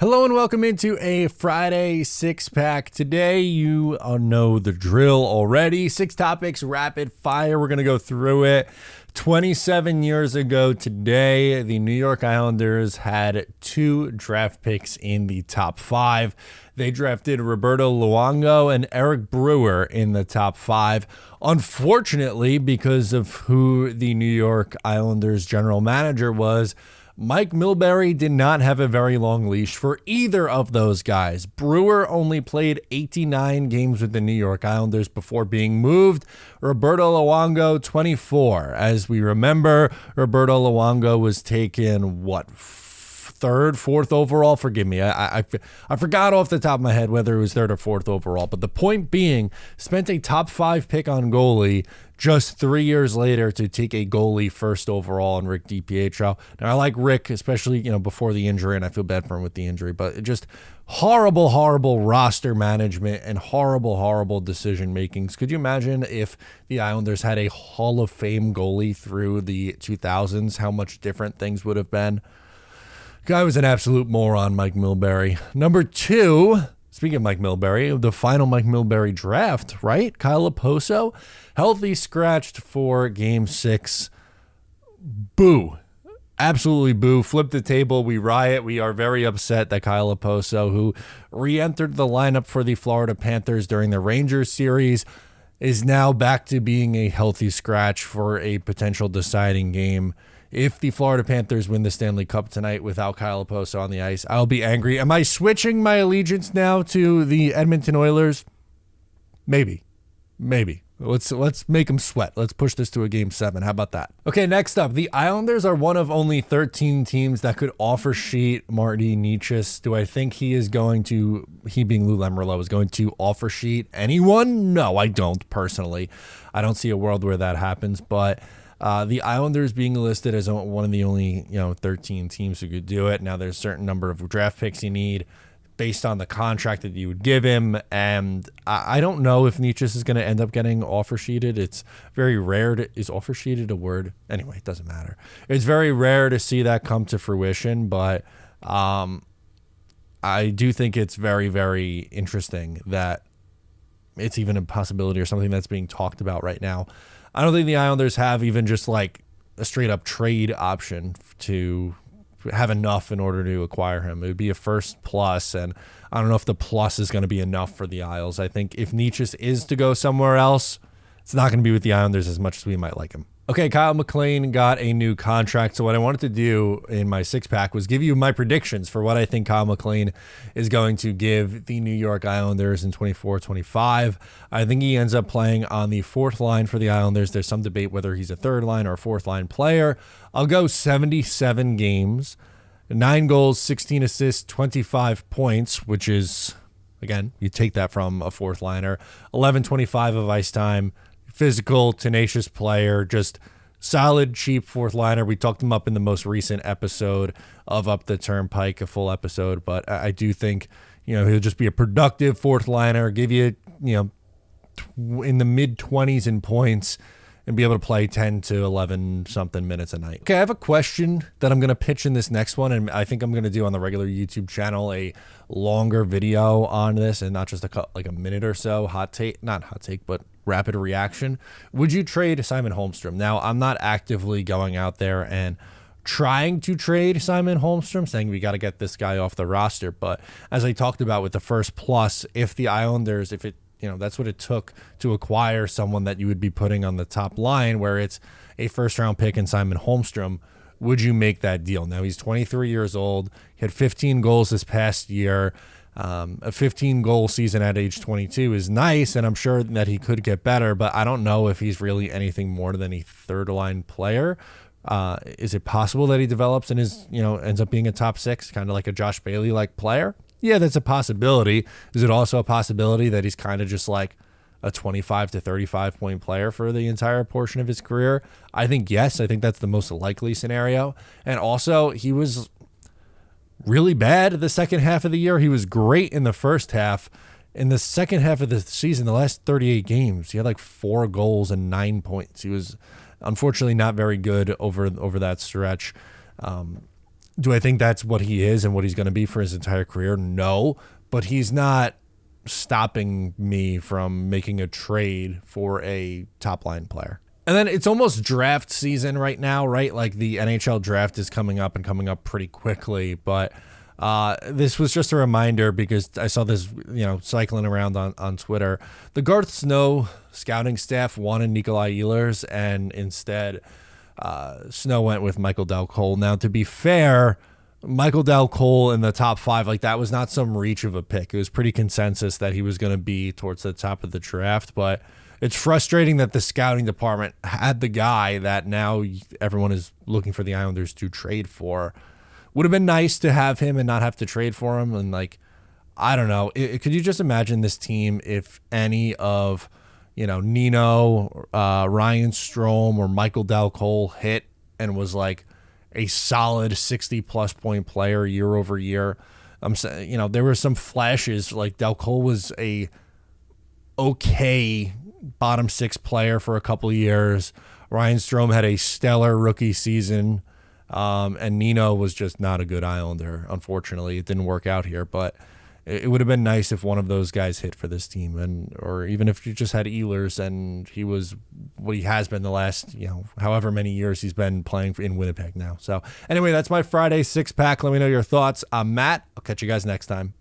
Hello and welcome into a Friday six-pack. Today, you know the drill already. 6 topics, rapid fire. We're going to go through it. 27 years ago today, the New York Islanders had 2 draft picks in the top 5. They drafted Roberto Luongo and Eric Brewer in the top 5. Unfortunately, because of who the New York Islanders general manager was, Mike Milbury did not have a very long leash for either of those guys. Brewer only played 89 games with the New York Islanders before being moved. Roberto Luongo, 24. As we remember, Roberto Luongo was taken, third, fourth overall? Forgive me. I forgot off the top of my head whether it was third or fourth overall. But the point being, spent a top 5 pick on goalie just 3 years later to take a goalie first overall in Rick DiPietro. Now, I like Rick, especially, before the injury, and I feel bad for him with the injury, but it just horrible roster management and horrible decision makings. Could you imagine if the Islanders had a Hall of Fame goalie through the 2000s, how much different things would have been? Guy was an absolute moron, Mike Milbury. Number 2, speaking of Mike Milbury, the final Mike Milbury draft, right? Kyle Oposo, healthy scratched for Game 6. Boo. Absolutely boo. Flip the table. We riot. We are very upset that Kyle Oposo, who re-entered the lineup for the Florida Panthers during the Rangers series, is now back to being a healthy scratch for a potential deciding game. If the Florida Panthers win the Stanley Cup tonight without Kyle Oposo on the ice, I'll be angry. Am I switching my allegiance now to the Edmonton Oilers? Maybe. Let's make them sweat. Let's push this to a Game 7. How about that? Okay, next up, the Islanders are one of only 13 teams that could offer sheet Marty Necas. Do I think he being Lou Lamoriello, is going to offer sheet anyone? No, I don't, personally. I don't see a world where that happens, but the Islanders being listed as one of the only 13 teams who could do it. Now there's a certain number of draft picks you need based on the contract that you would give him, and I don't know if Necas is going to end up getting offer sheeted. It's very rare is offer sheeted a word? Anyway, it doesn't matter. It's very rare to see that come to fruition, but I do think it's very interesting that it's even a possibility or something that's being talked about right now. I don't think the Islanders have even just like a straight up trade option to have enough in order to acquire him. It would be a first plus, and I don't know if the plus is going to be enough for the Isles. I think if Necas is to go somewhere else, it's not going to be with the Islanders as much as we might like him. Okay, Kyle McLean got a new contract. So what I wanted to do in my 6-pack was give you my predictions for what I think Kyle McLean is going to give the New York Islanders in 24-25. I think he ends up playing on the 4th line for the Islanders. There's some debate whether he's a 3rd line or a 4th line player. I'll go 77 games, 9 goals, 16 assists, 25 points, which is, again, you take that from a 4th liner, 11-25 of ice time. Physical, tenacious player, just solid, cheap 4th liner. We talked him up in the most recent episode of Up the Turnpike, a full episode, but I do think, he'll just be a productive 4th liner, give you, in the mid-20s in points, and be able to play 10 to 11 something minutes a night. Okay, I have a question that I'm going to pitch in this next one, and I think I'm going to do on the regular YouTube channel a longer video on this, and not just a minute or so, not hot take, but rapid reaction. Would you trade Simon Holmstrom? Now, I'm not actively going out there and trying to trade Simon Holmstrom, saying we got to get this guy off the roster, but as I talked about with the first plus, if the Islanders, that's what it took to acquire someone that you would be putting on the top line, where it's a first-round pick in Simon Holmstrom, would you make that deal? Now, he's 23 years old. He had 15 goals this past year. A 15-goal season at age 22 is nice, and I'm sure that he could get better, but I don't know if he's really anything more than a 3rd-line player. Is it possible that he develops and ends up being a top 6, kind of like a Josh Bailey-like player? Yeah, that's a possibility. Is it also a possibility that he's kind of just like a 25 to 35 point player for the entire portion of his career? I think yes. I think that's the most likely scenario. And also, he was really bad the second half of the year. He was great in the first half. In the second half of the season, the last 38 games, he had like 4 goals and 9 points. He was unfortunately not very good over that stretch. Do I think that's what he is and what he's going to be for his entire career? No, but he's not stopping me from making a trade for a top line player. And then it's almost draft season right now, right? Like the NHL draft is coming up and coming up pretty quickly. But this was just a reminder because I saw this, cycling around on Twitter. The Garth Snow scouting staff wanted Nikolai Ehlers, and instead Snow went with Michael Dal Cole. Now, to be fair, Michael Dal Cole in the top 5, like that was not some reach of a pick. It was pretty consensus that he was going to be towards the top of the draft, but it's frustrating that the scouting department had the guy that now everyone is looking for the Islanders to trade for. Would have been nice to have him and not have to trade for him. And I don't know. Could you just imagine this team if any of, Nino, Ryan Strome, or Michael Dal Cole hit and was like a solid 60-plus point player year over year? I'm saying, there were some flashes. Like Dal Cole was a okay bottom 6 player for a couple of years. Ryan Strome had a stellar rookie season, and Nino was just not a good Islander. Unfortunately, it didn't work out here, but it would have been nice if one of those guys hit for this team, or even if you just had Ehlers and he was what he has been the last, however many years he's been playing in Winnipeg now. So anyway, that's my Friday 6-pack. Let me know your thoughts. I'm Matt. I'll catch you guys next time.